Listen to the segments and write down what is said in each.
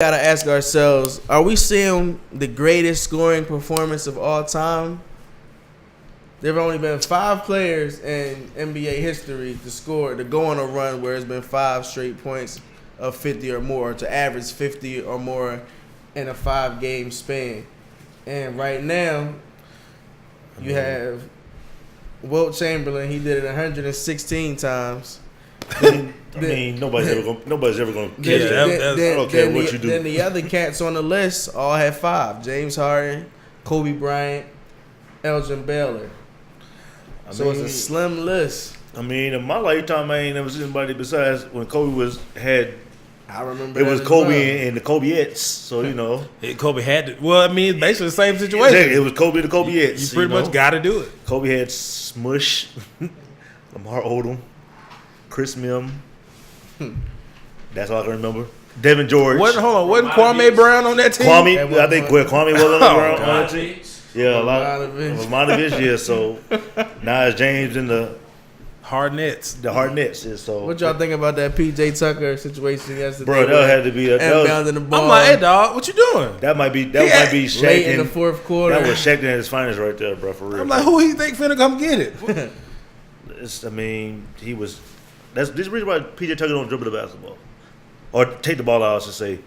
gotta ask ourselves: are we seeing the greatest scoring performance of all time? There have only been 5 players in NBA history to go on a run where it's been 5 straight points of 50 or more, to average 50 or more in a 5-game span. And right now, you have Wilt Chamberlain. He did it 116 times. Nobody's ever gonna catch that. I don't care what you do. Then the other cats on the list all had 5: James Harden, Kobe Bryant, Elgin Baylor. It's a slim list. In my lifetime, I ain't never seen anybody besides when Kobe had. I remember it was Kobe and the Kobeettes. So Kobe had to. Well, it's basically the same situation. Exactly. It was Kobe and the Kobeettes. You pretty much got to do it. Kobe had Smush, Lamar Odom, Chris Mim. That's all I can remember. Devin George. Wasn't Kwame Brown on that team? I think Kwame was on that team. Yeah, a lot of Ivanovic, yeah. So now it's James and the Hardnets. The Hardnets. Yeah, so what y'all think about that PJ Tucker situation yesterday? Bro, that had to be the ball. I'm like, hey dog, what you doing? That might be Shaq late in the fourth quarter. That was Shaq at his finest right there, bro. For real. I'm like, who he think finna come get it? He was. This is the reason why PJ Tucker don't dribble the basketball or take the ball out. I should say.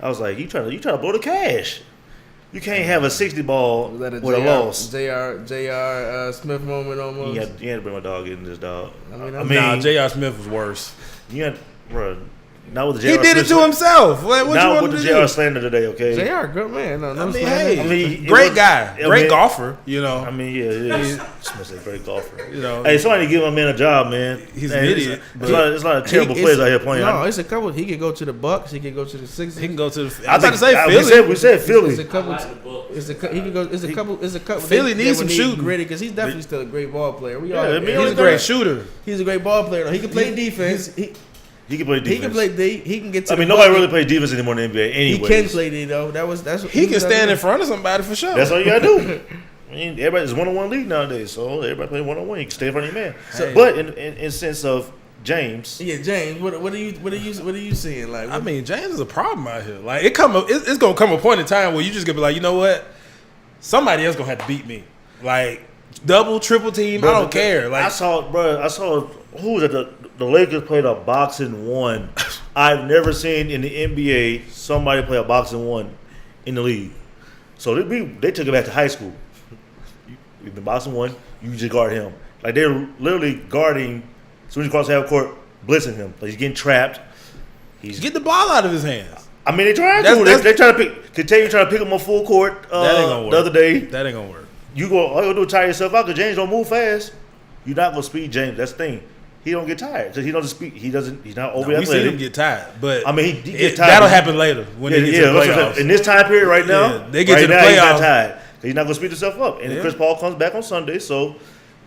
I was like, you trying to blow the cash. You can't have a 60 ball with a loss. J.R. Smith moment almost. You had to bring my dog in this dog. Nah, J.R. Smith was worse. Not with the J.R. He did it to himself. What you not want with to the do? J.R. slander today, okay? J.R. good man. Great guy. Great golfer, Yeah, Smith's a great golfer. Hey, somebody give my man a job, man. He's an idiot. There's a lot of terrible players out here playing. No, it's a couple. He could go to the Bucks. He could go to the Sixers. He can go to the. I was about to say Philly. We said Philly. It's a couple. He could go. It's a couple. Philly needs some shooting, gritty, because he's definitely still a great ball player. He's a great shooter. He's a great ball player. He can play defense. He can play defense. He can play D. He can get to. Nobody really plays defense anymore in the NBA. Anyways. He can play D though. That's. He can stand in front of somebody for sure. That's all you gotta do. Everybody's one-on-one league nowadays, so everybody play one-on-one. You can stay in front of your man. But in sense of James, James, what are you seeing? Like, James is a problem out here. Like it's gonna come a point in time where you just gonna be like, you know what, somebody else gonna have to beat me. Like double, triple team, bro, I don't care. Like I saw who was it? The Lakers played a boxing one. I've never seen in the NBA somebody play a boxing one in the league. So they took it back to high school. You've been boxing one, you just guard him. Like they're literally guarding as soon as you cross half court, blitzing him. Like he's getting trapped. Get the ball out of his hands. They trying to. They trying to continue trying to pick him up full court. That ain't gonna work. The other day, that ain't gonna work. All you gonna do is tire yourself out because James don't move fast. You're not gonna speed James. That's the thing. He don't get tired. He doesn't speed. He's not over. We see him get tired, but he get tired. That'll happen later when they get to the playoffs. In this time period right now, they get to the playoffs. He's not tired. He's not gonna speed himself up. And Chris Paul comes back on Sunday, so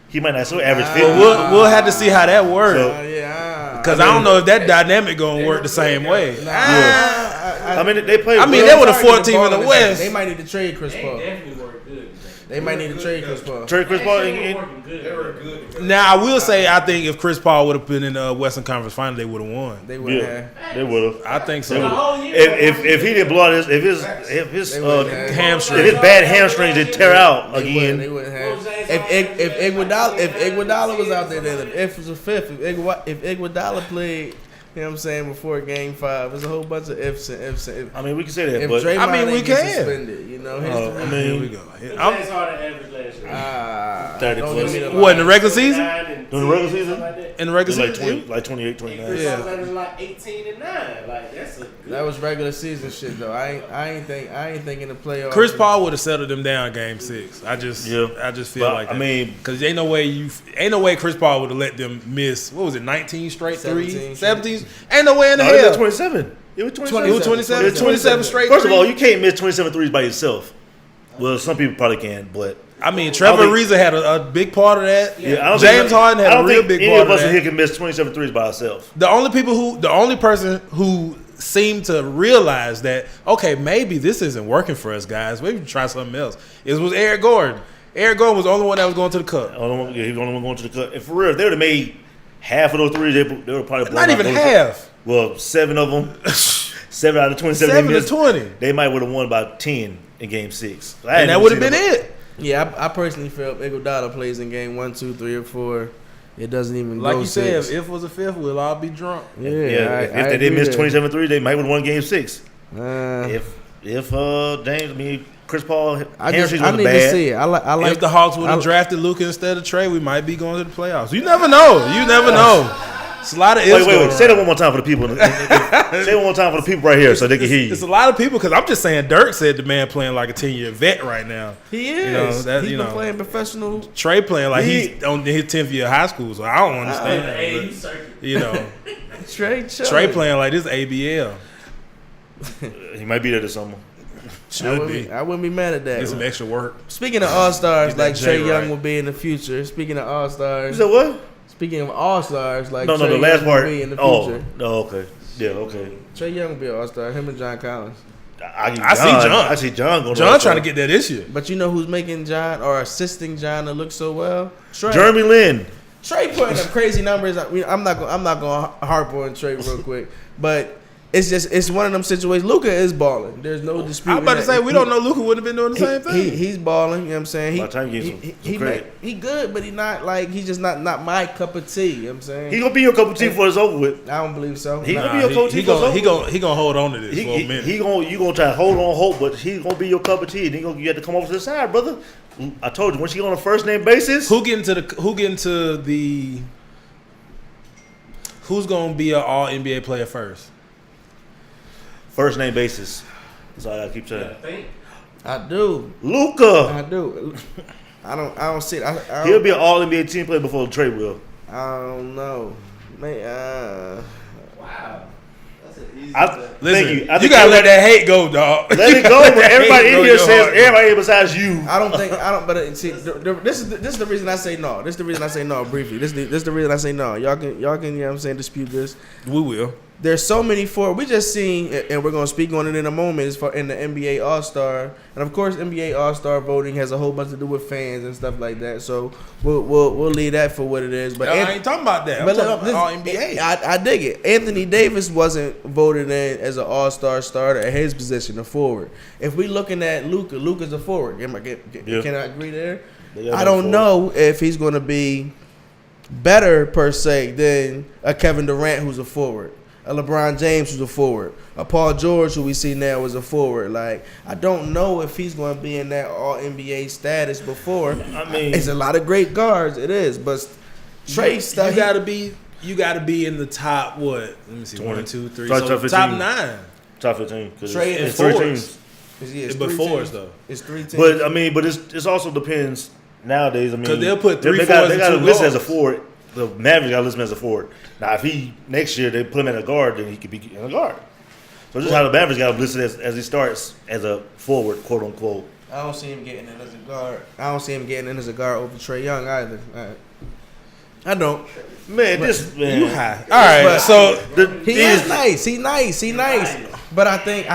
he might not still average 50. We'll have to see how that works. Because I don't know if that dynamic gonna work the same way. They play. They were the 4th team in the West. They might need to trade Chris Paul. They might need to trade Chris Paul. Trade Chris Paul. They were good. Now I will say I think if Chris Paul would have been in the Western Conference Final, they would have won. They would have. They would have. I think so. If he didn't blow out his hamstring, if his bad hamstring did tear out again, they wouldn't have. If Iguodala was out there, then if was a fifth, if Iguodala played. You know what I'm saying? Before Game 5, there's a whole bunch of ifs and ifs. We can say that, if but Draymond we can. Suspended, here we go. James Harden average last year. 30 plus. What, in the regular season? During the regular season? In the regular season? Like 28, 29. Yeah. Average like 18 and 9. Like that was regular season shit though. I ain't thinking the playoffs. Chris Paul would have settled them down Game 6. I just feel like that. Because ain't no way Chris Paul would have let them miss. What was it? 19 straight threes? 17. Ain't no way in the hell. It was 27. It was 27. It was 27. It was 27 straight. First of all, you can't miss 27 threes by yourself. Well, some people probably can, but Trevor Ariza had a big part of that. Yeah, James Harden had a real big part of that. Any of us here can miss 27 threes by ourselves. The only person who seemed to realize that, okay, maybe this isn't working for us, guys. Maybe we can try something else. It was Eric Gordon. Eric Gordon was the only one that was going to the cup. He was the only one going to the cup. And for real, if they would have made half of those threes, they would probably not even half. Well, 7 of them. 7 out of 27 7 to minutes, 20. they might would have won by 10 in Game 6. And that would have been it. Yeah, I personally feel Iguodala plays in game 1, 2, 3, or 4. It doesn't even Like go you said, six. if it was a fifth, we'll all be drunk. Yeah, If they didn't miss 27-3, they might would have won Game 6. I Chris Paul I hamstrings need was to bad. see it. I like If the Hawks would have drafted Luka instead of Trey, we might be going to the playoffs. You never know. You never know. It's a lot of ifs. Wait. Say that one more time for the people. Say it one more time for the people right here so they can hear you. It's a lot of people because I'm just saying Dirk said the man playing like a 10-year vet right now. he is. You know, that, He's you been know. playing professional. Trey playing like he's on his 10th year of high school, so I don't understand. Hey, But, you know, Trey playing like this ABL. He might be there this summer. Should be. I wouldn't be mad at that. Get some extra work. Speaking of All-Stars, Get that like Trey J Young right. will be in the future. Speaking of You All-Stars, said what? speaking of All-Stars, like No, Trey the last Young part. will be in the Oh, future. okay. Yeah, okay. Trey Young will be an All-Star. Him and John Collins. I see John going. John trying to get that this year. But you know who's making John or assisting John to look so well? Trey. Jeremy Lin. Trey putting up crazy numbers. I'm not going to harp on Trey real quick, but it's one of them situations. Luka is balling. There's no dispute. I'm about to say we don't know Luka would have been doing the same thing. He's balling. You know what I'm saying? By the time you get some credit. He good, but he's just not my cup of tea. You know what I'm saying? He gonna be your cup of tea before it's over with. I don't believe so. He Nah. gonna be your cup of tea before it's over with. He gonna hold on to this for a minute. You gonna try to hold on hope, but he's gonna be your cup of tea. And you have to come over to the side, brother. I told you when she on a first name basis. Who's gonna be an All NBA player first? First name basis. That's all I keep saying. I think. I do. Luka. I do. I don't see it. He'll be an All NBA team player before Trey will. I don't know. Wow. That's an easy. Listen, Thank you. I you think gotta let everybody- that hate go, dog. Let it go. But everybody in Go here your says heart. everybody here besides you. I don't. But see, this is the reason I say no. This is the reason I say no. Briefly, this is the reason I say no. Y'all can. You know what I'm saying, dispute this. We will. There's so many we just seen, and we're gonna speak on it in a moment. Is for in the NBA All-Star, and of course NBA All-Star voting has a whole bunch to do with fans and stuff like that. So we'll leave that for what it is. But I ain't talking about that. I'm But talking look, about All NBA. I dig it. Anthony Davis wasn't voted in as an All-Star starter at his position, a forward. If we looking at Luka's a forward. Can I agree there? I don't know if he's going to be better per se than a Kevin Durant who's a forward, a LeBron James who's a forward, a Paul George who we see now is a forward. Like, I don't know if he's going to be in that All NBA status before. I mean, It's a lot of great guards. It is, but Trey stuff. You gotta be in the top what? Let me see. 20. 1, 2, 3. Top So 15. top 9. Top 15. Trey and it's three fours. teams. It's but fours though. It's 3 teams. But I mean, it also depends nowadays. I mean, 'Cause they'll put three they forwards got and to two list him as a guards. forward. The Mavericks got to list him as a forward. Now, if he next year they put him at a guard, then he could be in a guard. So this is how the Mavericks got him listed as he starts as a forward, quote unquote. I don't see him getting in as a guard. I don't see him getting in as a guard over Trey Young either. I don't. Man, You high. All right. But- So He is nice. He nice. But I think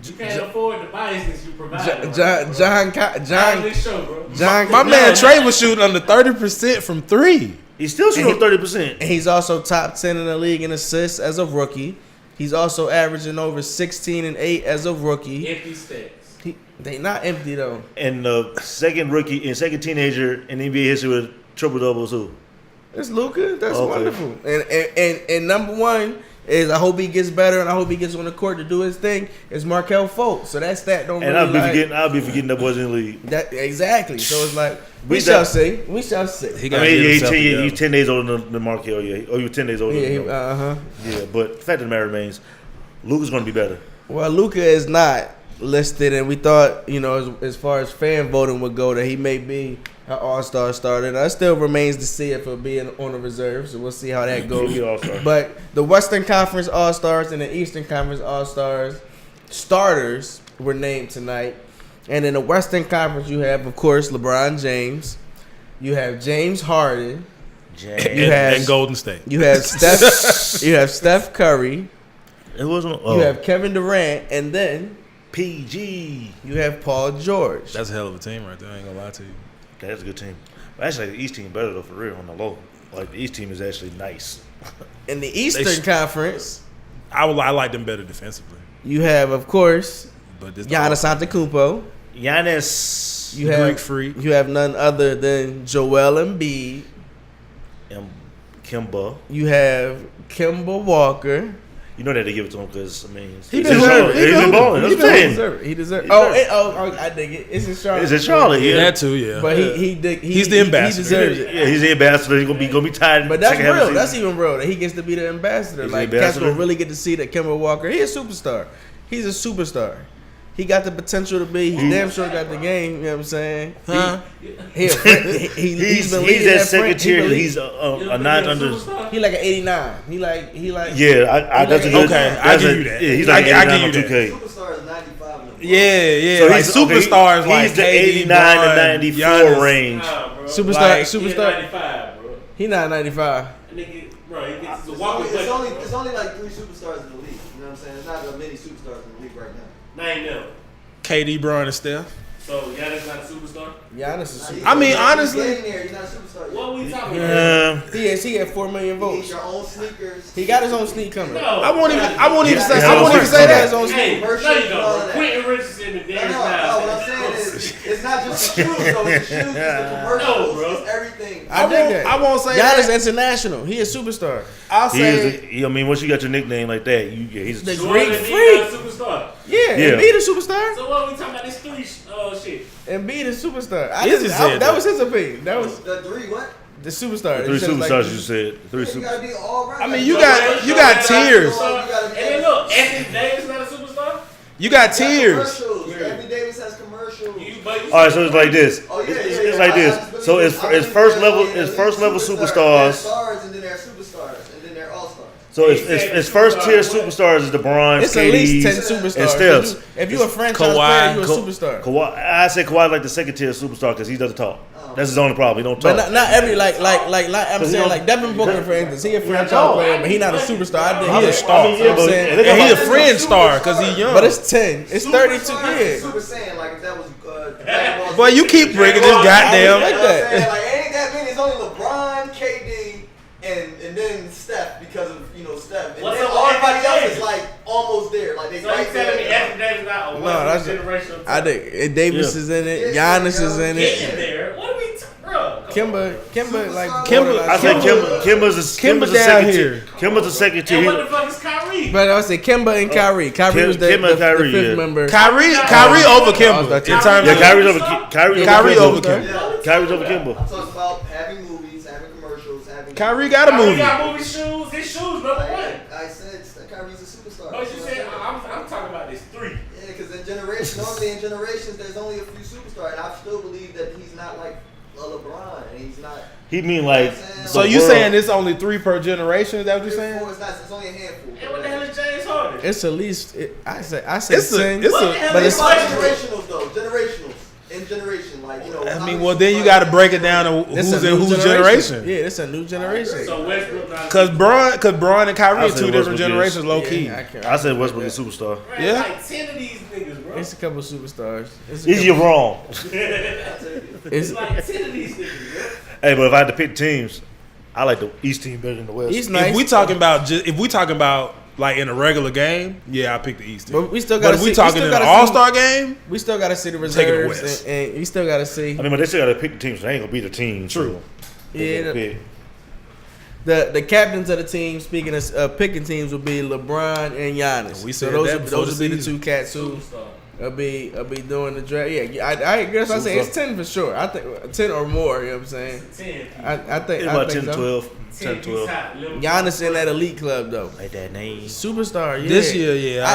You can't afford the biasness you provide. John This show, bro. my man Trey was shooting under 30% from 3. he's still shooting 30%. and he's also top 10 in the league in assists as a rookie. He's also averaging over 16 and 8 as a rookie. Empty stats. They not empty though. And the second rookie and second teenager in NBA history with triple doubles who? It's Luka. That's Okay. wonderful. And number one is I hope he gets better and I hope he gets on the court to do his thing. Is Markelle Fultz. So that stat don't. And really I'll be forgetting that boys in the league. that exactly. So it's like we We shall got- see. We shall see. He I got mean, he's 10 days older than Markelle. Yeah, oh, you're 10 days older. Yeah, than him. uh-huh. Yeah, but the fact of the matter remains, Luka's going to be better. Well, Luka is not listed, and we thought, as far as fan voting would go, that he may be an All-Star starter. And that still remains to see if he'll be on the reserve, so we'll see how that goes. He'll be All-Star. But the Western Conference All-Stars and the Eastern Conference All-Stars starters were named tonight. And in the Western Conference, you have, of course, LeBron James. You have James Harden. and Golden State. You have Steph. You have Steph Curry. It wasn't. You have Kevin Durant, and then PG. you have Paul George. That's a hell of a team right there. I ain't gonna lie to you. That's a good team. But actually, the East team better though, for real, on the low. Like the East team is actually nice. In the Eastern Conference, I like them better defensively. You have, of course, But this Giannis Antetokounmpo. Giannis You The have Greek freak. You have none other than Joel Embiid. and Kimba. You have Kemba Walker. You know that they give it to him because, I mean, He it's deserves Charlotte. it. He's been balling. That's what I'm saying. He deserves. He Oh, deserves I dig it. It's in Charlotte. It's in Charlotte, yeah. That too, yeah. But he's He's the ambassador. He deserves it. Yeah, he's the ambassador. He's gonna be tied. But that's second half of the real. That's season. even real. That he gets to be the ambassador. He's the Like cats ambassador. gonna really get to see that Kemba Walker. He's a superstar. He's a superstar. He got the potential to be. He damn sure got the game. You know what I'm saying? Huh? He's been leading He's French- that second tier. he He's a notch under. He like an 89. He like. Yeah, that's a good. Okay, I that's give a- you that. Yeah, he's like I 89 give on you that. 2K. Superstar is 95. Yeah. So like he's superstars like he's the KD, 89 to Bron, 94 Giannis. range. Nah, bro. Superstar. Like, Superstar. 95, bro. He not 95. That nigga, bro, he gets to It's walk only, with it's only like 3 superstars in the league. You know what I'm saying? There's not that many superstars in the league right now. Name them. KD, Bron, and Steph. So Giannis not a superstar? Giannis is super. I mean, You're honestly- getting there. You're not a superstar yet. What we talking about? He had 4 million You need votes. your own sneakers. He got his own sneak coming. No. I won't even say. Yeah, I won't even yeah, say that. His own Hey, sneak. no, you don't, bro. Quentin Richardson and No, Darius no, Miles. what I'm saying is, it's not just the shoes, though. It's the shoes, it's the commercials, No, bro. it's everything. I dig that. I won't say Giannis that. international. He a superstar. I'll He say. is. I mean, once you got your nickname like that, he's The a Joel Greek Embiid freak. not a superstar. Yeah, Yeah. Embiid a superstar. So what we talking about? This three shit. Embiid a superstar. Izzy said That that. was his opinion. That was The 3 what? the superstar. three It's just like- superstars. You said three You superstars. gotta be all right. I mean, Like, you so got Red you Show, got you tiers. gotta And be- then look, Anthony Davis not a superstar. You got Got tiers. commercials. Anthony Davis has commercials. All right, so it's like this. Oh, yeah, It's like this. So it's first level superstars. Stars, and then they're superstars, and then they're all-stars. So it's first tier superstars is the Bron, It's at least 10 KDs, superstars. and Steph's. If you a franchise Kawhi, player, you a superstar. Kawhi, I say Kawhi like the second tier superstar because he doesn't talk. That's his only problem. He don't talk. But not every like I'm He saying don't- like Devin Booker for instance. He a franchise don't. player, but he not a superstar. I think He a star. You know what I'm saying? And And he a But friend star because he young. But it's 10. It's 32. Superstars is Yeah. Super Saiyan, like if that was Dragon Ball Boy, Z. you keep bringing this You know goddamn. what I'm saying? Like, ain't that many. It's only LeBron, KD, and then Steph because of Steph. And What's then up with everybody Anthony else Davis? is like almost there. Like they So you right telling me there. Anthony Davis not a No, one that's generational? I think Davis Yeah. is in it. Yeah, Giannis is in Getting it. there. What are we, bro? Kimba like Kimba- I say borderline. Kimba's Kimba a down second here. tier. Kimba's a second And tier. what the fuck is Kyrie? But I would say Kimba and Kyrie. Kyrie was the Kimba and Kyrie, fifth yeah. member. Kyrie over Kimba in terms Yeah, of Kyrie's over Kyrie over Kimba. Yeah. Kyrie's over Kimba. I'm talking about having movies, having commercials, having. Kyrie got a Kyrie movie. got movie shoes. His shoes number one. I said Kyrie's a superstar. But you said I'm talking about this 3. Yeah, because normally in generations, there's only a few superstars, and I still believe that he's not like a LeBron, and he's not. He mean like. So the you world. saying it's only 3 per generation? Is that what you're saying? It's only a handful. And what the hell is James Harden? It's at least I say It's a- 10. it's What a- the hell but is it's- Generationals though, generationals. In generation, like I mean, well, then you got to break it down to It's who's a in new whose generation. Yeah, it's a new generation. So Westbrook not a Cause Bron and Kyrie I are say 2 different Westbrook is. generations, low key. I said Westbrook is a superstar. Man, Yeah. like 10 of these niggas, bro. It's a couple superstars. It's Is you wrong? It's like 10 of these niggas, bro. Hey, but if I had to pick teams, I like the East team better than the West. East nice. If we talking about like in a regular game, yeah, I pick the East team. But we still But got. if we talking in an All-Star game, we still got to see the Take it reserves, West. and we still got to see. I mean, but they still got to pick the teams. They ain't gonna be the team. True. Yeah, Pick. the captains of the team. Speaking of picking teams, will be LeBron and Giannis. We so said those that will, before those the will be the season. 2 cats who will be doing the draft. Yeah, I guess I say it's 10 for sure. I think 10 or more. You know what I'm saying? 10. I think It's about I think 10, so. 12. 10 10, 12. Giannis in that elite club though. Like that name. Superstar. Yeah. This year, yeah,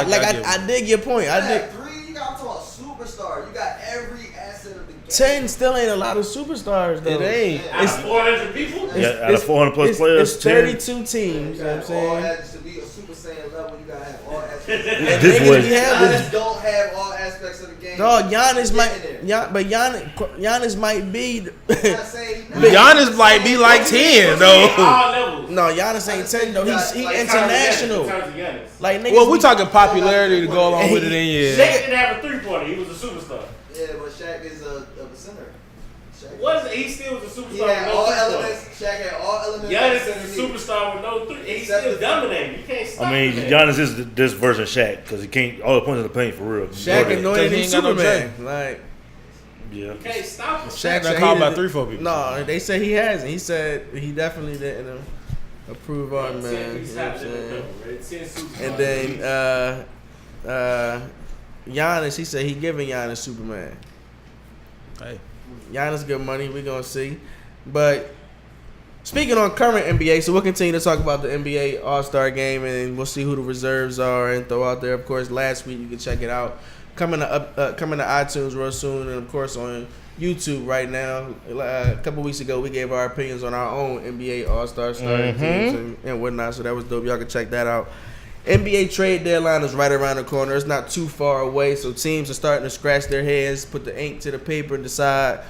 I dig your point. I dig. 3, you got to a superstar. You got every asset of the game. 10 still ain't a lot of superstars though. it ain't. Out of 400 people? Yeah, out of 400 plus players, it's 10. 32 teams. You know what I'm All saying? aspects to be a Super Saiyan level. You gotta have all aspects. And This niggas was- be having. Giannis don't have all aspects of the game. No, Giannis He's might. getting there. But Giannis might be. I'm not saying he's not. Giannis might be like 10 though. All levels. No, Giannis ain't 10 though. He Like, international. In terms of Giannis. Like niggas. Well, we be- talking popularity to go along with it. Then yeah, Shaq didn't have a 3-pointer. He was a superstar. Yeah, but Shaq is a center. What is it? He still was a superstar He had with all no three elements. Shaq had all elements. Giannis that is he a needed. superstar with no three. He's still dominating. You can't stop I mean, him. Giannis is this version of Shaq because he can't all the points in the paint for real. Shaq Because anointed he him ain't got no Superman. Like Yeah. You can't stop him. Shaq got said called he by didn't- 3-4 people. No, they said he hasn't. He said he definitely didn't approve our man. He's You know what I'm hot in the saying? middle, right? 10 superstars. And then Giannis, he said he giving Giannis Superman. Hey, Giannis good money. We gonna see. But speaking on current NBA, so we'll continue to talk about the NBA All-Star Game, and we'll see who the reserves are and throw out there. Of course, last week you can check it out. Coming to iTunes real soon, and of course on YouTube right now. A couple weeks ago, we gave our opinions on our own NBA All-Star starting teams and whatnot, so that was dope. Y'all can check that out. NBA trade deadline is right around the corner. It's not too far away, so teams are starting to scratch their heads, put the ink to the paper, and decide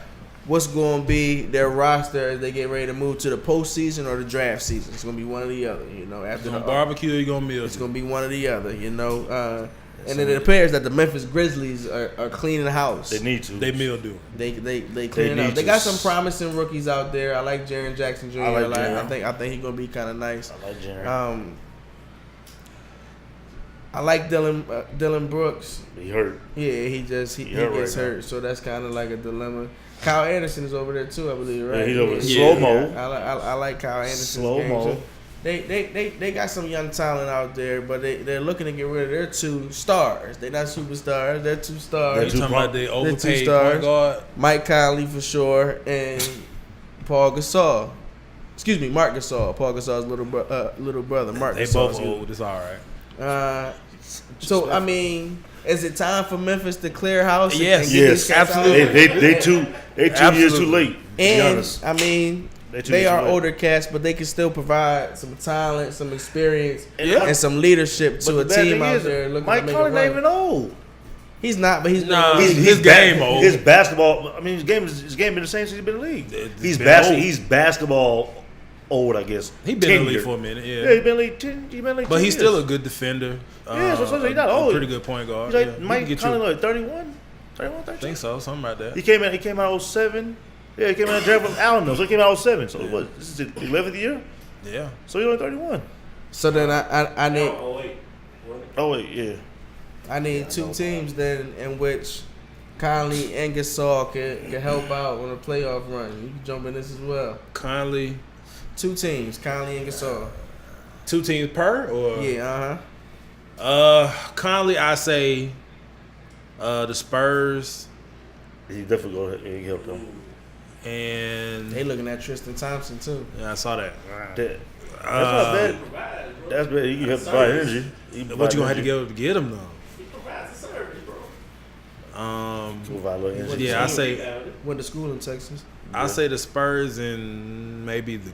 what's going to be their roster as they get ready to move to the postseason or the draft season. It's going to be one or the other, you know. After you the gonna barbecue, you gonna meal. it's going to be one or the other, you know. And it appears that the Memphis Grizzlies are cleaning house. They need to. They meal do. They cleaning need up. They to. got some promising rookies out there. I like Jaren Jackson Jr. I like Jaren. I think he's gonna be kind of nice. I like Jaren. I like Dylan Brooks. He hurt. Yeah, he hurt gets right hurt, so that's kind of like a dilemma. Kyle Anderson is over there too, I believe, right? Yeah, he's over there. Yeah. Slow-mo. I like Kyle Anderson's game, Slow-mo. too. They got some young talent out there, but they're looking to get rid of their two stars. They're not superstars. They're two stars. You talking about the They're two overpaid stars. point guard? Mike Conley for sure, and Paul Gasol. Excuse me, Mark Gasol. Paul Gasol's little brother, Mark They Gasol. both excuse me. old. It's all right. So I mean, is it time for Memphis to clear house? and- Yes. and get Yes, these cats out? absolutely. They 2 years too Absolutely. late. To be And honest. I mean, They 2 they years are too late. older cats, but they can still provide some talent, some experience, Yeah. and some leadership to But a the bad team thing out is, there looking Mike to make Conley a not run. even old. He's not, but he's been Nah, he's, his game old. His basketball. I mean, his game been the same since he's been in the league. It's been old. He's basketball old, I guess. He been in the league Tenured. for a minute, Yeah, he's been in the league 10. But he's 10 still years. a good defender. Yeah, so he's not a old. pretty good point guard. He's like Yeah, he can Mike get Conley, you. like 31, 13. I think so, something like that. He came out 07. Yeah, he came out draft from Allen, so he came out 07. So what? This is his 11th year. Yeah. So he's only 31. So then I need Oh, wait. Oh wait, yeah. I need two teams then in which Conley and Gasol can help out on a playoff run. You can jump in this as well. Conley, Two teams, Conley and Gasol. 2 teams per or Yeah, Conley, I say the Spurs He definitely go ahead and help them. and They looking at Tristan Thompson too. yeah, I saw that. That's not bad. That's bad. He can help provide energy. What you gonna have to get him though? He provides a service, bro. Provide a little energy. Yeah, I say Went to school in Texas. I say the Spurs and maybe the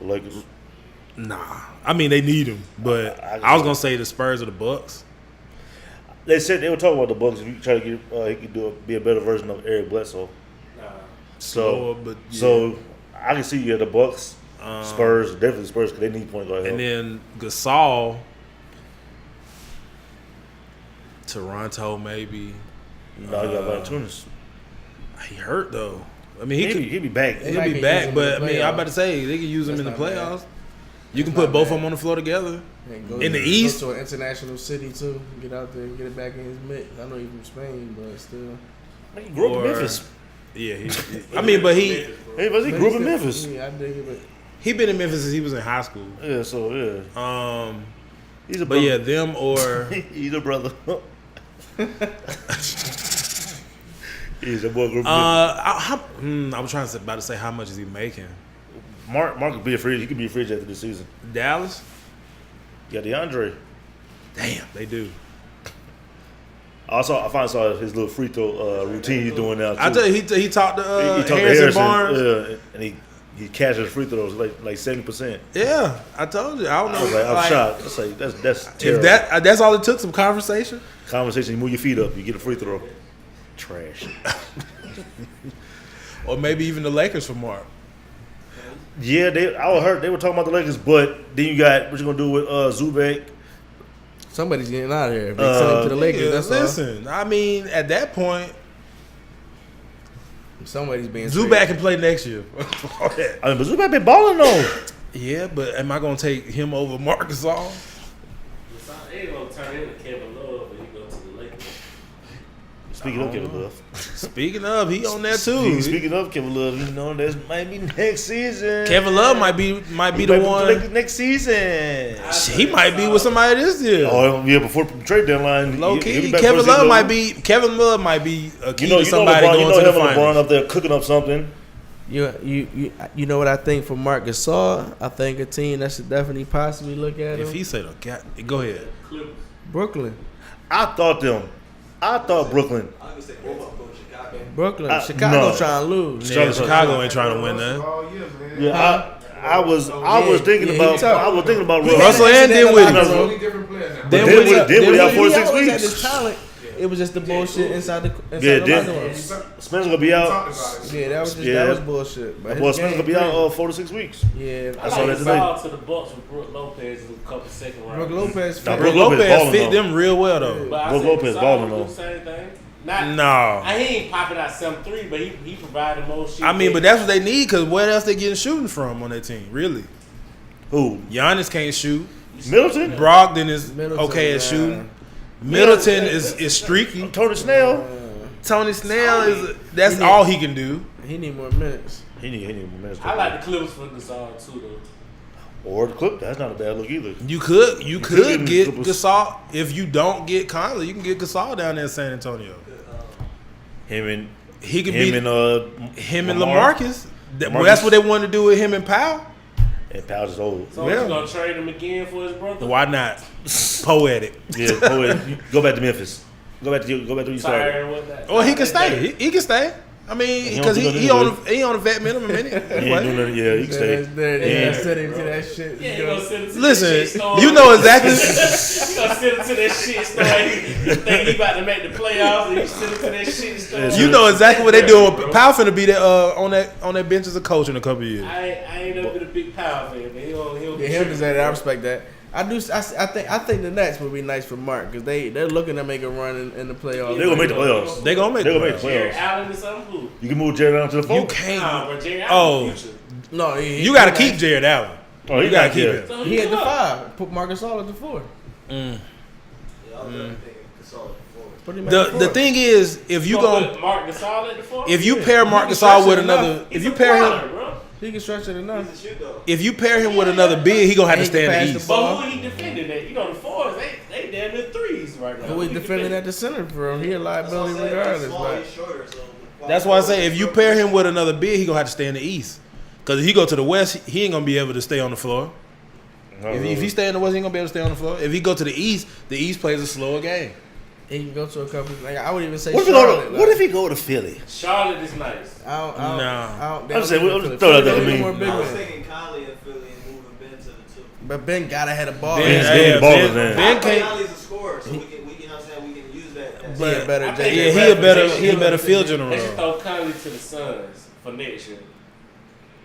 Lakers. nah. I mean they need him, but I was gonna say the Spurs or the Bucks. They said they were talking about the Bucks. If you try to get, he could be a better version of Eric Bledsoe. Slower, but yeah. So I can see the Bucks, Spurs, definitely Spurs because they need point guard help. And then Gasol, Toronto maybe. No, you got Valanciunas. He hurt though. I mean He'll be back. They he'll might be can back, use him in but the I mean, I'm playoffs. about to say they can use him That's in the not bad. playoffs. You can That's put not both of bad. them on the floor together. And go In the go East? to an international city too. Get out there, and get it back in his mix. I know he's from Spain, but still. He grew up in Or- Memphis. Yeah, I mean, but he He grew up in Memphis. Yeah, I dig it. But he been in Memphis since he was in high school. Yeah, so yeah. He's a But brother. yeah, them or He's a brother. He's a boy group. I'm trying to about to say how much is he making? Mark could be a free. He could be a free agent after this season. Dallas? You got DeAndre. Damn, they do. I finally saw his little free throw routine he's doing now. Too. I tell you, he talked to he talked to Harrison Barnes. and he catches free throws like 70%. Yeah, I told you. I don't know. I was like, I'm like, shocked. That's like that's If terrible. that's all it took, some conversation. Conversation, you move your feet up, you get a free throw. Trash. Or maybe even the Lakers for Mark. Yeah, I heard they were talking about the Lakers, but then you got what you gonna do with Zubac. Somebody's getting out of here. If they send him to the Lakers, that's all. Listen, I mean, at that point, Somebody's being Zubac can play next year. I mean, but Zubac been balling though. Yeah, but am I gonna take him over Marc Gasol? They ain't gonna turn into Kevin Love when he go to the Lakers. Speaking of Kevin Love. Speaking of, he on there too. Speaking of Kevin Love, you know, that might be next season. Kevin Love might be the one. Next season. He might be with somebody this year. Oh yeah, before the trade deadline. Low he'll key, be back Kevin first Love season. Kevin Love might be a key You know, to somebody LeBron, going to the him and LeBron finals. up there cooking up something. You know what I think for Marc Gasol? I think a team that should definitely possibly look at him. If he said, go ahead. Brooklyn. I thought Brooklyn. I'm gonna say both of them go to Chicago. Brooklyn. Chicago no. trying to lose. Yeah, Chicago ain't trying to win that. All year, man. Yeah, I was thinking about He Russell had and that Dinwiddie. locker room. Totally different players now. Dinwiddie out 4 to 6 always had weeks. this talent. It was just the bullshit inside the Yeah, locker room. Spencer's gonna be We out. talked about it. Yeah, that was just Yeah. that was bullshit. But Well, his Spencer's game gonna be out crazy. 4 to 6 weeks. Yeah, I saw that like today. Gasol to the Bucks with Brook Lopez in a couple second rounds. Brook Lopez. Nah, fit. Brook Lopez balling, fit though. them real well though. But I Brook said Lopez Gasol balling, would do though. the same thing. Not, No. He ain't popping out 7-3, but he provided more shit. I mean, but that's what they need because where else they getting shooting from on that team? Really? Who? Giannis can't shoot. Middleton? Brogdon is Middleton, okay at yeah. shooting. Middleton is streaky. Tony Snell? Tony Snell that's all he can do. He need more minutes. He need more minutes. I like the Clippers for Gasol too, though. Or the Clip. That's not a bad look either. You could could get get Gasol if you don't get Conley. You can get Gasol down there in San Antonio. He could be and LaMarcus. That's what they wanted to do with him and Powell. And Powell's is old. So Yeah. he's gonna trade him again for his brother. Why not? Poetic. Yeah, go back to Memphis. Go back to where you started. Tired with that. Or he can stay. He can stay. I mean, He because don't do he nothing on a vet minimum, isn't He ain't doing nothing. Yeah, he can stay. Yeah, send him to that shit. Yeah, he gonna send it to that shit Listen, store. you know exactly. He gonna send it to that shit store. He think he about to make the playoffs, and he send it to that shit store. You know exactly what they doing. Powell finna be there on that bench as a coach in a couple of years. I ain't never been a big Power fan, but he'll Yeah, him is that. I respect that. I think the Nets would be nice for Mark because they're looking to make a run in the playoffs. They're gonna make the playoffs. They gonna make They're the gonna make the playoffs. Jared playoffs. Allen or something. Who? You can move Jared down to the 4. You Nah, can't. but Jared Oh. Allen future. No, You got to keep Jared Allen. Oh, You gotta keep yeah. it. So He had the up. 5. Put Marcus Gasol at the 4. Yeah, I'm definitely thinking Gasol forward. Put him at the 4. The thing is, if you gonna go, put Marc Gasol at the 4? if you pair Marc He can Gasol stretch with it another, enough. if you pair him, bro. He can stretch it enough. He's a shoot though. if you pair him with another big, he gonna have to He stay in can the pass East. the ball. But who he defending that? You know, the 4s, they damn near 3s right now. Who he defending at the center for him? He a liability regardless. Small, But he's shorter, so That's why I say if you pair him with another big, he gonna have to stay in the East. Because if he go to the West, he ain't gonna be able to stay on the floor. If he stay in the West, he ain't gonna be able to stay on the floor. If he go to the East plays a slower game. he can go to a couple. Like I would even say What Charlotte. if he go to Philly? Charlotte is nice. I'm saying, we'll throw that there. I mean, I was thinking Conley and Philly and moving Ben to the 2. But Ben gotta have a ball. Ben- Ben's getting the ball in there. Ben I can't. Conley's a scorer, so we can, you know what I'm saying, we can use that. But better. I think Yeah, he a better field general. They should throw Conley to the Suns for next year.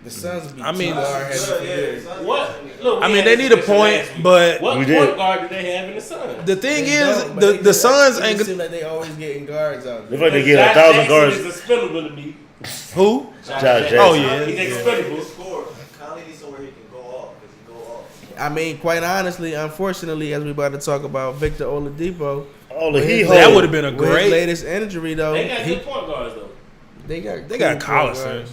The Suns would be I mean, too hard headed for years. What? Look, I we mean, had they this need a discussion point, last week. but What We point did. guard do they have in the Suns? the thing They is, don't, but the Suns it ain't just gonna. seem like they always getting guards out It's there. like they get Josh 1,000 Jackson guards. is expendable to me. Who? Josh Jackson. Oh, yeah. He's Yeah. expendable. Score. Conley needs somewhere he can go off because he go off. I mean, quite honestly, unfortunately, as we about to talk about Victor Oladipo, All the he That would have been a with his great. latest injury though, They got good point guards though. they got They got cool point Collison, guards.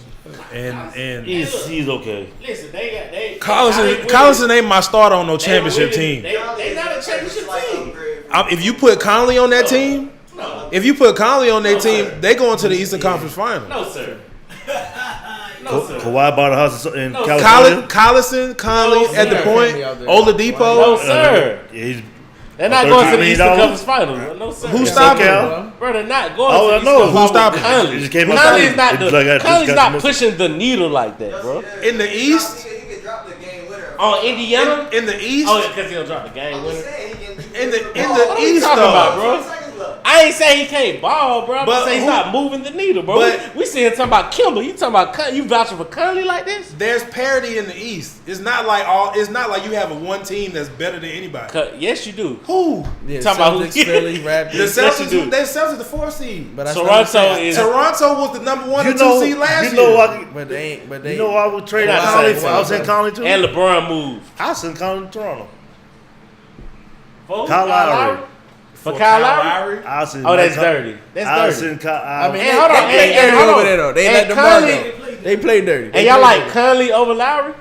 and He's okay. Listen, they Collison ain't my starter on no championship team. They not a championship team. If you put Conley on that team, No, if you put Conley on that No, team, sir. they going to the Eastern Conference Final. no sir. No sir. Kawhi bought a house in No, California. Collison, Conley No, at the sir. point, No Oladipo. sir. Yeah, he's They're not going to the $13 Eastern million? Conference Finals. No sir. Who's Yeah, stopping SoCal. him? Bro, they're not going Oh, to I the know. Eastern Who Conference stopped with him? Conley. It just came out Conley's today. not It's the, like I just Conley's got not the pushing the needle like that, bro. In the East? He can drop the game winner. On Indiana? In the East? Oh, because he'll drop the game I'm winner. just saying he can. In the What are you East, talking though. about, bro? 20 seconds left. I ain't say he can't ball, bro. But I'm saying he's not moving the needle, bro. but- we see him talking about Kimber. You talking about you vouching for Curly like this? There's parity in the East. It's not like you have a one team that's better than anybody. Yes, you do. Who? Yeah, Talking about Celtics, Philly, Raptors. The Yes, you Celtics. do. They Celtics the 4th seed. But that's Toronto what I'm saying. is. Toronto was the number 1 You and 2 know, seed last you know year. what? But they ain't. But they. You know I would trade Not the Conley. same I was saying thing. Conley too. And LeBron moved. I was saying Conley to Toronto. For Kyle Lowry. For Kyle Lowry? I was saying Oh, that's Mike dirty. I That's was dirty. saying Kyle. I mean, Hey, they, hold on. they play Hey, dirty hold over on. there though. They Hey, let them Conley- though. They play dirty. They And y'all play like dirty. Conley over Lowry?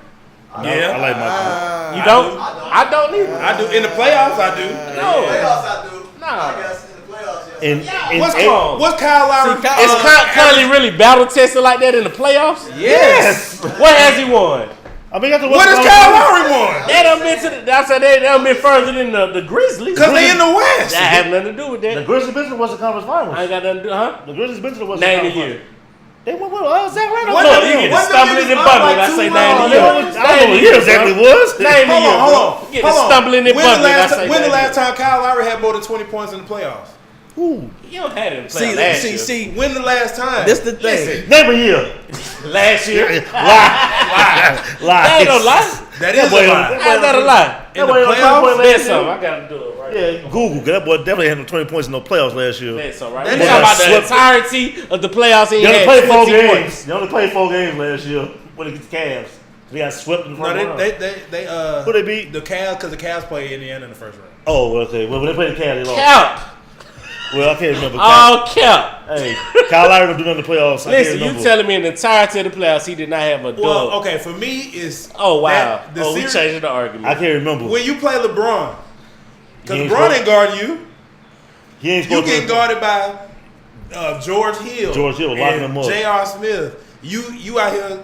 Yeah. I like Michael. You don't? I don't either. I do. In the playoffs, I do. No. Playoffs, I do. Nah. I guess in the playoffs, yes. What's Kyle Lowry? See, Kyle- Is Conley really battle tested like that in the playoffs? Yes. What has he won? I mean, that's What has Kyle Lowry won? They done been to the, I said they done been further than the Grizzlies. Because they in the West. That has nothing to do with The that. Grizzlies been to the Western Conference Finals. I ain't got nothing to do, huh? The Grizzlies been to the Western Name the Conference year. Finals. They went with Zach Randolph. What Look, them you niggas- get what to them stumbling niggas and up bumbling. like I say two name the rounds? year. I don't know who exactly was. Name the Hold year, on, hold bro. on. Get Hold to on. stumbling and When the bumbling. I last say when the that last year. time Kyle Lowry had more than 20 points in the playoffs? Who? You don't have him play See, last see, year. see. When the last time? This the thing. Name a year. Last year. Lie. That ain't no lie. That is a boy- lie. How's that a lie? In the boy on playoffs? 20 points Bet last some. year. I gotta do it right. Yeah, Google. 'Cause that boy definitely had no 20 points in no playoffs last year. Bet some, right? That You nigga talking about the swept- entirety of the playoffs? He They only had played 4 20 games. points. They only played 4 games last year when they get the Cavs. They got swept in the No, first round. they Who they beat? the Cavs because the Cavs played Indiana in the first round. Oh, okay. Well, when they played the Cavs, they lost. Cap. Well, I can't remember. All cap. Hey, Kyle Lowry don't do nothing in the playoffs. I Listen, can't you remember. telling me in the entirety of the playoffs he did not have a dub. Well, okay, for me it's Oh wow! that- the Oh, we series- changing the argument. I can't remember. when you play LeBron, because He ain't LeBron supposed- ain't guarding you. He ain't You supposed getting to. guarded by George Hill. George Hill locking and him up. J.R. Smith. You out here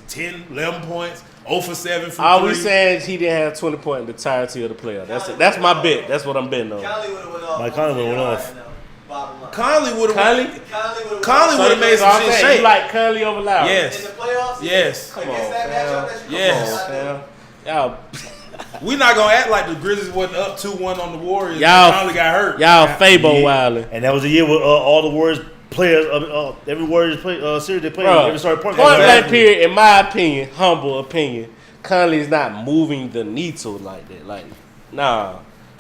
10, 11 points, 0 for 7 from All 3. we saying is he didn't have 20 points in the entirety of the playoff. That's my bet. That's what I'm betting on. Conley would have went off. Mike Conley went off. Bottom line. Conley would have. Conley? Conley would have made So some I'm shit saying shake. you like Conley over Lowry. in Yes. the playoffs. Yes. Against on, that fam. matchup, that you Yes. Fam. Y'all, We're not gonna act like the Grizzlies wasn't up 2-1 on the Warriors. Y'all- Conley got hurt. y'all Fabo Yeah. wildin'. And that was the year with all the Warriors players, every Warriors series they played, Bro, every starting point. point guard. blank period, in my opinion, humble opinion, Conley's not moving the needle like that. Like, nah.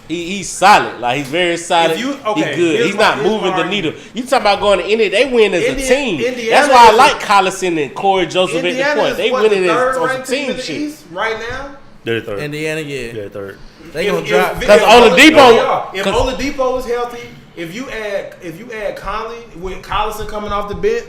He's solid. Like, he's very solid. If you- okay, he's good. here's He's not my moving the argument. needle. You talking about going to India, they win as a team. Indiana That's why I is- like Collison and Corey Joseph at the Indiana point. is They what, win the it third as on some ranked team team in the shit. East right now. They're third. Indiana, yeah. They're third. They gonna If- drop. if- Cause if Oladipo- if cause- Oladipo is healthy, if you add Conley with Collison coming off the bench,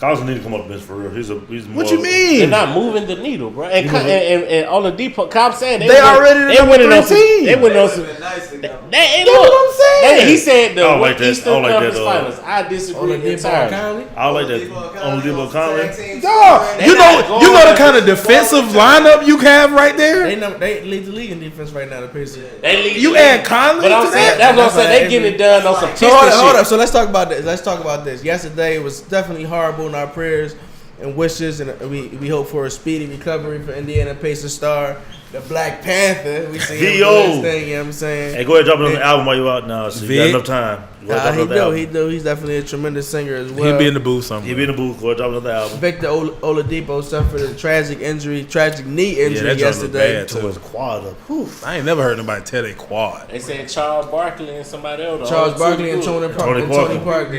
Collison need to come off the bench for real. He's more. what you They're mean? not moving the needle, bro. And, You know and Oladipo, I'm saying They already the they number winning on 3 some. team. They winning on some. been nice to go. They, That's what I'm saying. He said the I don't like that. Eastern I don't like Conference that, Finals. I disagree Oladipo entirely. Conley. I like that. Oladipo Conley. Dog, They you not know going the kind of defensive lineup you have right there. They lead the league in defense right now. The Pacers. They lead You the add league. Conley But I'm to saying that? that's what I'm That's saying. why They getting it every- done on some So hold Pistons up. shit. So let's talk about this. Let's talk about this. Yesterday was definitely horrible in our prayers and wishes, and we hope for a speedy recovery for Indiana Pacers star, the Black Panther. We see him V.O. do his thing. You know what I'm saying? Hey, go ahead and drop another album while you out now. So you got Vic. enough time. Go ahead and drop another album. He do. He's definitely a tremendous singer as well. He'll be in the booth somewhere. He be in the booth. Go ahead and drop another album. Victor Oladipo suffered a tragic knee injury that joint look yesterday. bad, too. So his quad up. I ain't never heard nobody tell they quad. They said Charles Barkley and somebody else. Charles Barkley and Tony Parker. Parker.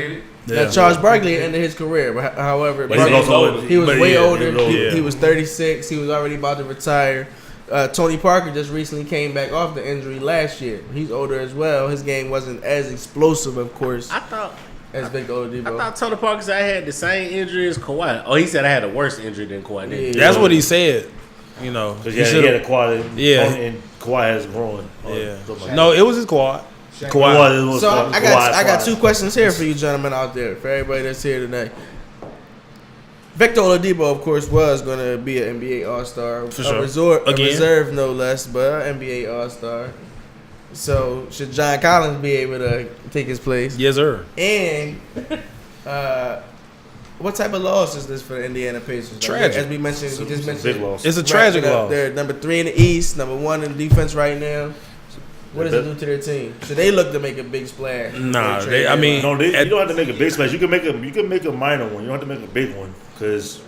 Yeah. Now, Charles Barkley ended his career, but however, But he's Barkley- also he was But way yeah, older. yeah. He was 36. He was already about to retire. Tony Parker just recently came back off the injury last year. He's older as well. His game wasn't as explosive, of course, I thought as Victor Oladipo. Tony Parker said I had the same injury as Kawhi. Oh, he said I had a worse injury than Kawhi did. Yeah. That's what he said. You know, Because he he should've- had a quad. Yeah. And Kawhi has grown. Yeah. No, it was his quad. Kawhi. Kawhi. So I got two questions here for you gentlemen out there, for everybody that's here today. Victor Oladipo, of course, was going to be an NBA All-Star. For sure. A Again. reserve, no less, but an NBA All-Star. So should John Collins be able to take his place? Yes, sir. And what type of loss is this for the Indiana Pacers? Like, Tragic. as we mentioned, we just mentioned. Big loss. It's a tragic wrapping up, loss. They're number 3 in the East, number 1 in defense right now. What does it do to their team? So they look to make a big splash. Nah, They trade I mean, No, you don't have to make a big splash. You can make a minor one. You don't have to make a big one because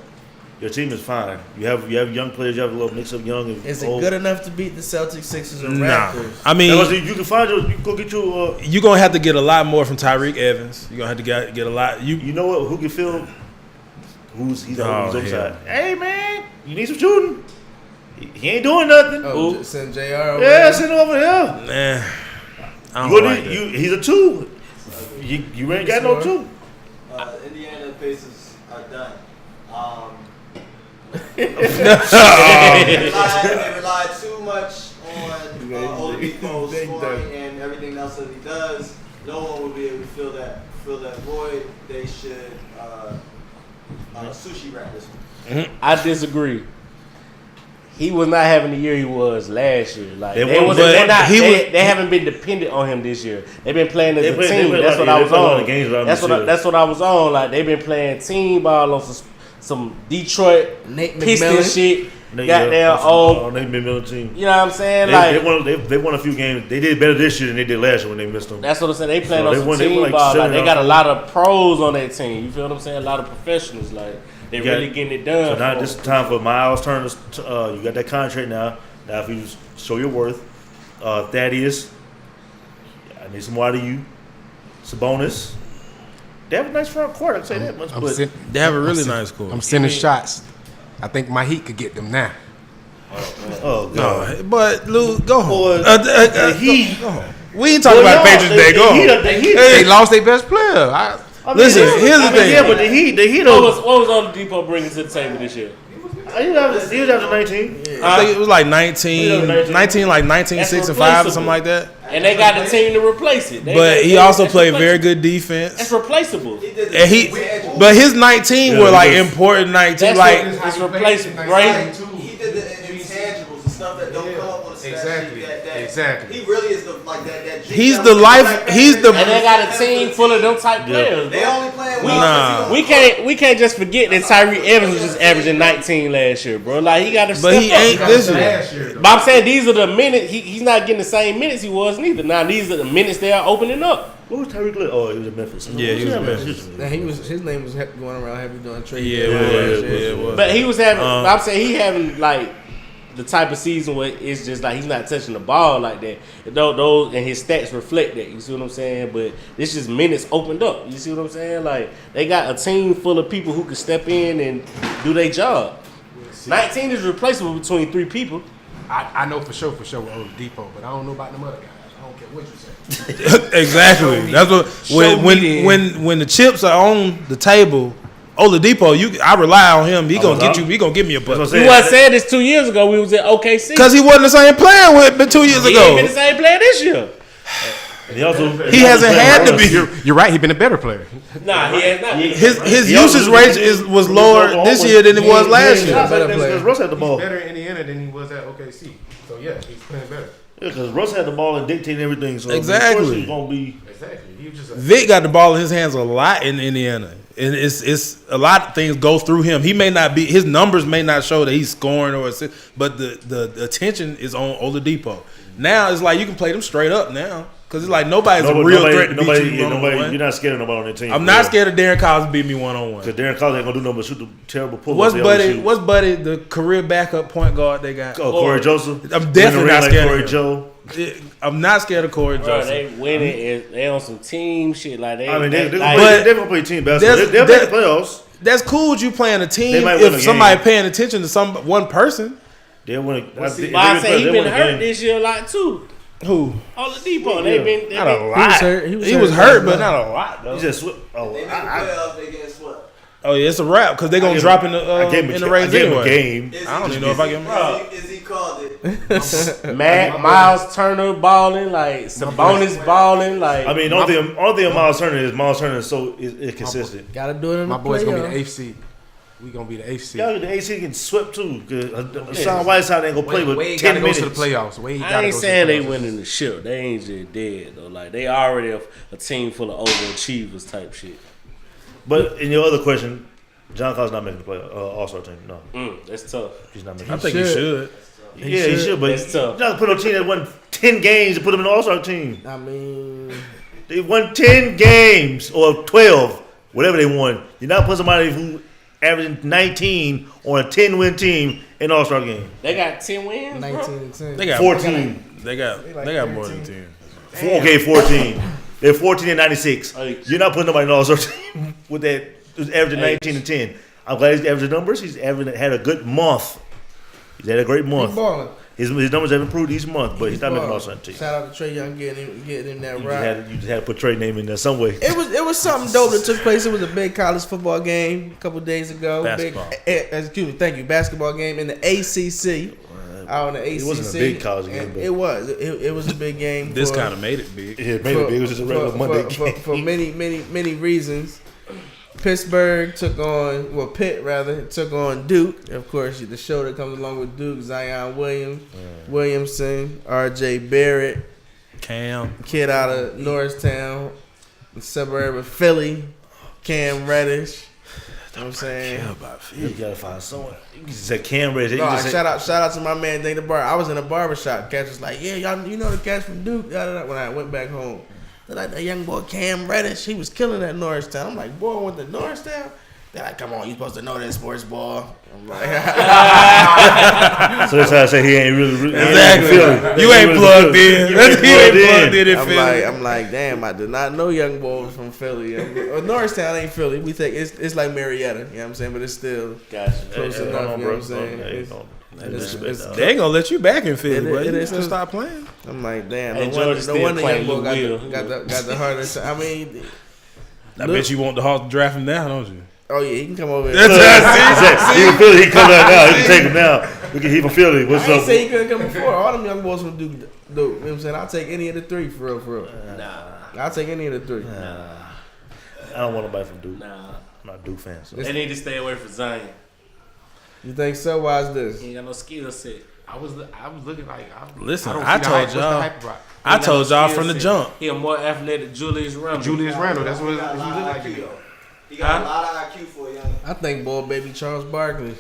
your team is fine. You have young players. You have a little mix of young and Is old. it good enough to beat the Celtics, Sixers, or nah. Raptors? I mean, You can find you go get you. you're gonna have to get a lot more from Tyreek Evans. You're gonna have to get a lot. You know what? Who can feel? He's on the hell. side. Hey man, you need some shooting. He ain't doing nothing. Oh, send JR over Yeah, there. send him over here. Nah, I don't like that. He's a 2. You ain't got no 2. Indiana Pacers are done. They rely too much on Oladipo scoring and everything else that he does. No one will be able to fill that void. They should sushi wrap this one. I disagree. He was not having the year he was last year. Like They they, won't- they haven't been dependent on him this year. They've been playing as a team. That's what I was on. That's what I was on. Like they've been playing team ball on some Detroit Nate Piston McMillan. shit. Nate Goddamn McMillan team. You know what I'm saying? They won a few games. They did better this year than they did last year when they missed them. That's what I'm saying. They playing So on they some won- they team won like ball. Like 7 they got a out. lot of pros on their team. You feel what I'm saying? A lot of professionals. Like they got- really getting it done. So now for this is them. time for Miles Turner. You got that contract now. Now if you show your worth, Thaddeus, I need some more out of you. Sabonis. They have a nice front court. I can say that much. But They have a really nice core. I'm sending shots. I think my Heat could get them now. oh god. No, but Lou, go home. Boy, the Heat. Go home. We ain't talking about Patriots Day. Go home. The Heat. They lost their best player. Listen, here's the thing. Yeah, but the Heat. What was Oladipo bringing to the table this year? He was after 19. I think it was like 19 like 19, 6 and 5 or something like that. And they got the team to replace it. But he also played very good defense. That's replaceable. And but his 19 were like important 19. Like It's replaceable, right? He did the intangibles, the stuff that don't come up on the stat Exactly. sheet. That Exactly. He really is that. he's the life. He's And they the. got a team full of them type players. They Bro. only playing Nah. We can't just forget that Tyree Evans was just averaging 19 last year, bro. Like he got to step But he up. ain't this year. But I'm saying these are the minutes. He's not getting the same minutes he was neither. Now these are the minutes they are opening up. What was Tyreek Lewis? Oh, he was in Memphis. Yeah, he was in Memphis. His name was going around heavy doing trade. Yeah, it was. But he was having. I'm saying he having like the type of season where it's just like he's not touching the ball like that. Those and his stats reflect that. You see what I'm saying? But this just minutes opened up. You see what I'm saying? Like they got a team full of people who can step in and do their job. 19 is replaceable between 3 people. I know for sure with Oladipo, but I don't know about them other guys. I don't care what you say. Exactly. That's what when the chips are on the table. Oladipo, I rely on him. He gonna get you. He gonna give me a bucket. You wasn't saying this 2 years ago. We was at OKC Because he wasn't the same player with 2 years he ago. ain't been the same player this year. He He hasn't had to be. You're right. He's been a better player. Nah, he has not. His usage rate was lower this year than it was last year. Because Russ had the ball. He's better in Indiana than he was at OKC. So yeah, he's playing better. Yeah, because Russ had the ball and dictating everything. So Exactly. of course he's gonna be. Exactly. He was just Vic got the ball in his hands a lot in Indiana. And it's a lot of things go through him. He may not be, his numbers may not show that he's scoring or assist, but the attention is on Oladipo. Now it's like you can play them straight up now because it's like nobody's a real threat to beat you one-on-one. You're not scared of nobody on the team. I'm not scared of Darren Collins beat me one-on-one. Because Darren Collins ain't gonna do nothing but shoot the terrible pull-ups. What's Buddy the career backup point guard they got? Oh, Corey Joseph. I'm definitely not scared Corey of him. Joe. I'm not scared of Corey Bro, Joseph. they winning. They on some team shit. Like they. I mean, they're like, gonna play team basketball. They'll make the playoffs. That's cool with you playing a team They might win a if somebody game. paying attention to one person. They'll win. but I say he been hurt this year a lot too. Who? Oladipo. They been. Not a He was lot. hurt. He was hurt, but not a lot though. He just They make the playoffs, they get swept. Oh yeah, it's a wrap because they're gonna drop in the race anyway. Game. I don't even know if I get him. Is he called it? Miles Turner balling like Sabonis balling like. I mean, only thing Miles Turner is so inconsistent. Gotta do it in my the boy's gonna be playoff. the eighth seed. We gonna be the eighth seed. Y'all, the AC getting swept too. Sean Whiteside ain't gonna play with Wade 10 gotta minutes. go to the playoffs. Wade I gotta ain't go saying to they the playoffs. winning the ship. They ain't just dead though. Like they already a team full of overachievers type shit. But in your other question, John Collins not making the play All-Star team. No, That's tough. he's not making. I think he should. Yeah, he should, but That's tough. you not put on a team that won 10 games to put them in the All-Star team. I mean, They won 10 games or 12, whatever they won. You're not putting somebody who averaging 19 on a 10-win team in the All-Star game. They got 10 wins, 19 bro. and 10. They got 14. They got more than 10. Okay, 14. They're 14 and 96. Hey. You're not putting nobody in the All-Star team with that who's averaging 19 and 10. I'm glad he's averaging numbers. He's had a good month. He's had a great month. He balling. His numbers have improved each month, but he's not making All-Star team. Shout out to Trey Young getting in that You ride. just had to put Trey name in there some way. It was something dope that took place. It was a big college football game a couple days ago. Basketball. Excuse me, thank you. Basketball game in the ACC. Out in the ACC. It wasn't a big college game, but It was. It was a big game. This kind of made it big. Yeah, it made it big. It was just a regular Monday game. For many reasons. Pittsburgh took on, Pitt took on Duke. Of course, the show that comes along with Duke, Zion Williamson, R.J. Barrett, Cam. kid out of Norristown, the suburb of Philly, Cam Reddish. You know what I'm saying? You gotta find someone. You can say Cam Reddish. No, shout out to my man Dana Bar. I was in a barbershop. Catch was like, yeah, y'all, you know the catch from Duke. When I went back home, they're like, that young boy Cam Reddish, he was killing at Norristown. I'm like, boy, I went to Norristown. They're like, come on, you supposed to know that sports ball. I'm like, So that's how I say he ain't really Exactly. You ain't plugged in. You ain't plugged in Philly. I'm like, damn, I did not know young boy was from Philly. Norristown ain't Philly. We think it's like Marietta. You know what I'm saying? But it's still close enough. You know what I'm saying? They ain't gonna let you back in Philly, bro. You is just stop playing. I'm like, damn. Hey, No Georgia wonder still young playing boy Lou got the hardest. I mean, I bet you want the Hawks to draft him down, don't you? oh yeah, he can come over. He from Philly. He come down now. He can take him now. He from Philly. What's I ain't up? say he couldn't come before. All them young boys from Duke. You know what I'm saying? I'll take any of the three for real. I'll take any of the three. I don't want nobody from Duke. Nah. I'm not a Duke fan. So. They need to stay away from Zion. You think so? Why is this? He ain't got no skill set. I was looking like. Listen, don't I see the told hype. What's the y'all. hype about? I told y'all from the jump. He a more athletic Julius Randle. Julius Randle. That's what he got a looked lot of like. IQ, though. He got a lot of IQ for a young. I think boy baby Charles Barkley.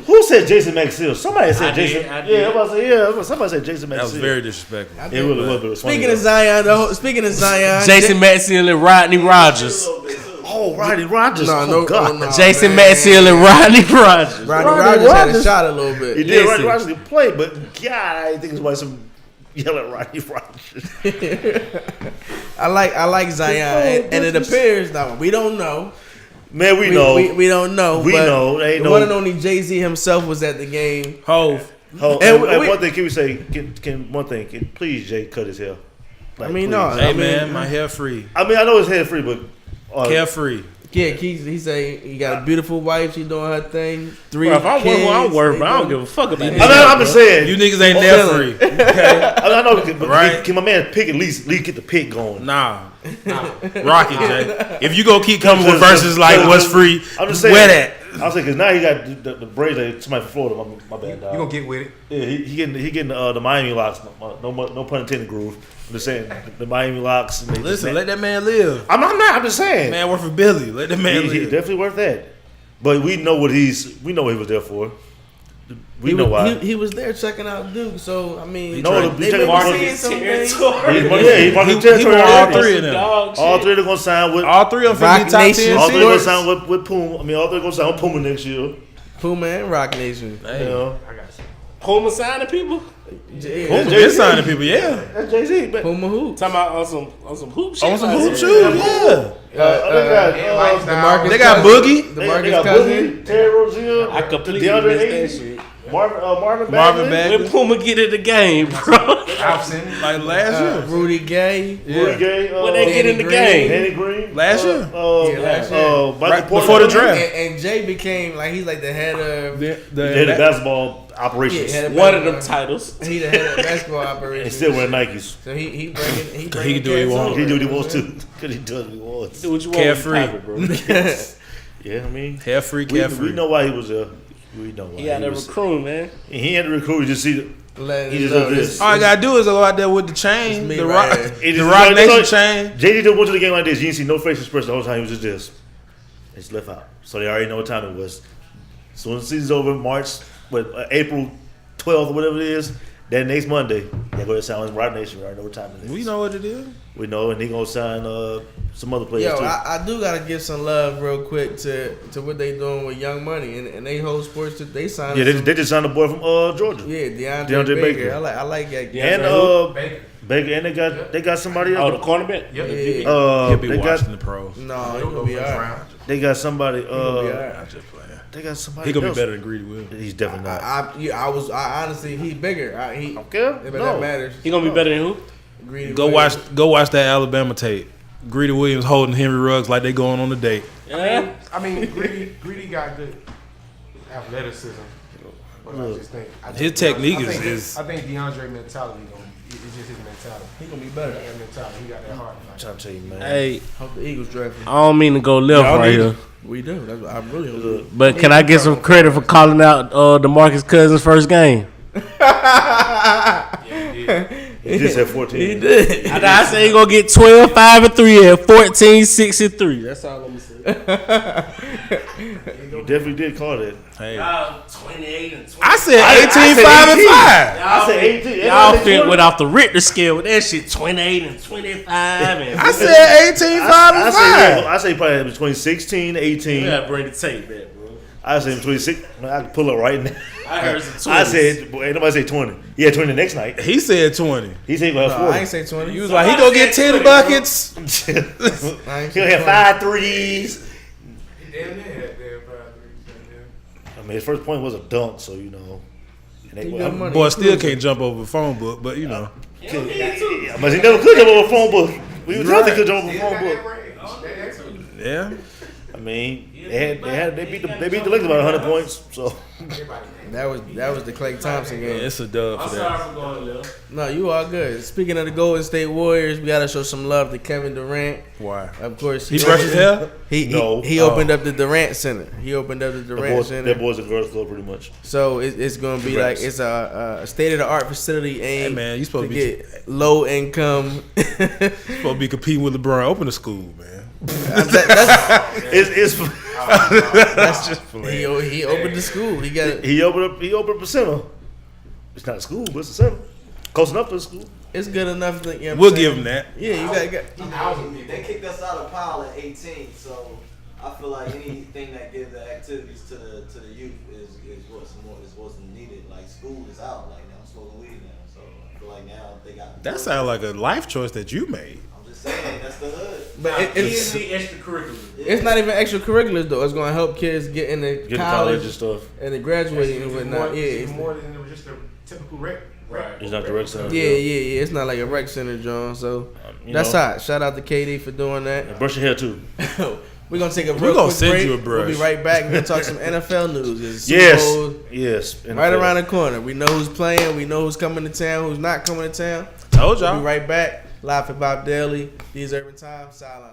Who said Jason Maxill? Somebody said I did, Jason. I did. Yeah, I was like, yeah. Somebody said Jason Maxill. That was very disrespectful. I It think- really was. But it was funny, Speaking of though. Zion, though. Speaking of Zion, Jason Maxill and Rodney Rogers. Oh, Rodney Rogers. No, God. no. Jason man. Maxill and Rodney Rogers. Rodney Rodney Rogers had a Rogers. shot a little bit. He did. Listen. Rodney Rogers didn't play, but God, I think it's why some yell at Rodney Rogers. I like Zion, and it appears now we don't know. Man, we know. We don't know. We but know. Ain't the no- one and only Jay-Z himself was at the game. Hove. Oh, And and we- one thing, can we say? Can please Jay cut his hair? Like, I mean, please. no. Hey I mean, man, my hair free. I mean, I know it's hair free, but Carefree. Yeah, he say he got a beautiful wife. She doing her thing. 3 Bro, if I'm kids. worth, I'm worth. they I don't doing- give a fuck about I mean, that. I'm just saying. You niggas ain't there free. Okay? I know, but Right. can my man pick at least get the pick going? Nah. Rock it, Jay. If you gonna keep coming with verses like what's free, I'm just saying. where that? I'm saying because now he got the braids like somebody from Florida. My bad, dog. You gonna get with it? Yeah, he getting the Miami locks. No pun intended, groove. I'm just saying the Miami locks. And Listen, let that man live. I'm not. I'm just saying. Man work for Billy. Let that man He's live. definitely worth that. But we know what he was there for. We He know was, why. he was there checking out Duke. So I mean, No, they checking been out seeing Marcus some things. territory. He's marking He territory want all already. three of them. Dog shit. All three of them gonna sign with. All three of them Rock finna be top Nation. 10 All three of them gonna sports. sign with Puma. I mean, all three gonna sign with Puma next year. Puma and Rock Nation. You Hey, know, Puma signing people. Yeah, Puma been signing people, yeah. that's Jay-Z. But Puma who? Talking about on some hoop shit. On some like hoop that. shoes, yeah. DeMarcus They got Cousins- Boogie. DeMarcus Cousins. Terry Rozier, I completely DeAndre missed that Ayton, shit. Marvin Marvin Bagley, Bagley. When Puma get in the game, bro. Like last year. Rudy Gay. Rudy Gay, When they get in the Danny game. Danny Green, Last year. last year. Michael Right Porter before the Jr. draft. And Jay became like he's like the head of They had the basketball operations head One of them titles. He the head of basketball and operations. still wearing Nikes. So he bringing He can do what he cats want. over. He do what he wants to because he does what he wants. Do what you want. Carefree. With your pocket, bro. Yeah, I mean, Hair free, we carefree. know why he was there. We know why He got that was. recruit, man. He had to recruit. You just see. Letting He you just know does this. All I gotta do is go out there with the chain, It's me the right rock, here. It the is Rock like- Nation it's like- chain. JD just went to the game like this. You didn't see no facial expression the whole time. He was just this. They just left out. So they already know what time it was. So when the season's over, April 12th or whatever it is, That next Monday, they go to sign with Rock Nation. Right, know what time it is. We know what it is. We know, and he gonna sign some other players Yo, too. I do gotta give some love real quick to what they doing with Young Money and they whole sports. They signed. Yeah, they just signed a boy from Georgia. Yeah, DeAndre Baker. I like that. And Baker. and they got somebody Oh, else. the cornerback. Yep. He'll be they watching got the pros. No, he gonna be alright. they got somebody. I'm just playing. They got somebody. He gonna else. be better than Greedy Will. He's definitely not. I honestly, he bigger. Okay, If that matters. He gonna be better than who? Greedy Go Williams. watch that Alabama tape. Greedy Williams holding Henry Ruggs like they going on a date. Yeah. I mean, Greedy got good athleticism. But I just think His technique I think is- I think DeAndre mentality. It's just his mentality. He gonna be better. That mentality. He got that heart. I'm trying to tell you, man. Hey, Hope the Eagles draft him. I don't mean to go left Y'all right need- here, We do. That's what I really hope. but can I get some credit for calling out DeMarcus Cousins' first game? He just had 14. He did. I say he gonna get 12, 5, and 3 and 14, 6, and 3. That's all I'm gonna say. He definitely did call that. Hey, 28 and 20. I said 18, 5, and 5. I said 18. Y'all fit went off the Richter scale with that shit. 28 and 25 and I said 18, 5, and 5. I say probably between 16 and 18. you gotta bring the tape back, bro. I say between 6. I can pull up right now. I heard some 20s. I said, boy, ain't nobody say 20. He had 20 the next night. He said 20. He said he gonna have No, 40. I ain't say 20. He was like, he gonna get 10 buckets. He I ain't gonna say have 20. 5 threes. Damn near had damn 5 3. I mean, his first point was a dunk, so you know. And He got money. Boy, still can't jump over a phone book, but you know. But he never could jump over a phone book. We was nothing could jump over a phone book. Yeah. I mean, they beat the Lakers by 100 points. So That was the Klay Thompson Yeah, game. it's a dub I'm for sorry that. for going left. No, you all good. Speaking of the Golden State Warriors, we gotta show some love to Kevin Durant. Why? Of course, He brushed his hair? No. He opened up the Durant Center. He opened up the Durant Center. that boy's a girls' club pretty much. So it's going to be Congrats. like it's a state of the art facility aimed man, you supposed to to be- get low income. Supposed to be competing with LeBron. Open the school, man. It's That's just hilarious. he opened the school. He got he opened up a center. It's not a school, but it's a center. Close enough to a school. it's good enough. To, you know what We'll I'm give saying? him that. Yeah, you got. They kicked us out of Powell at 18, so I feel like anything that gives the activities to the youth is what's needed. Like school is out, like now I'm smoking weed now, so I feel like now they got. That sounds like a life choice that you made. I'm just saying that's the hood. But it's extracurricular. it's not even extracurriculars though. It's going to help kids get into Get to college and stuff. and then graduating and whatnot. Yeah, It's it's, more than just a typical rec. Right. It's not direct center. yeah. It's not like a rec center, John. So You that's know. hot. Shout out to KD for doing that. And brush your hair too. We're gonna take a We're real gonna quick send break. you a We'll be brush. right back. We're gonna talk some NFL news. It's Super Yes. Bowl Yes. right around the corner. We know who's playing. We know who's coming to town. Who's not coming to town. Told We'll y'all. be right back. Live Hip Hop Daily. These Urban Times. Sideline.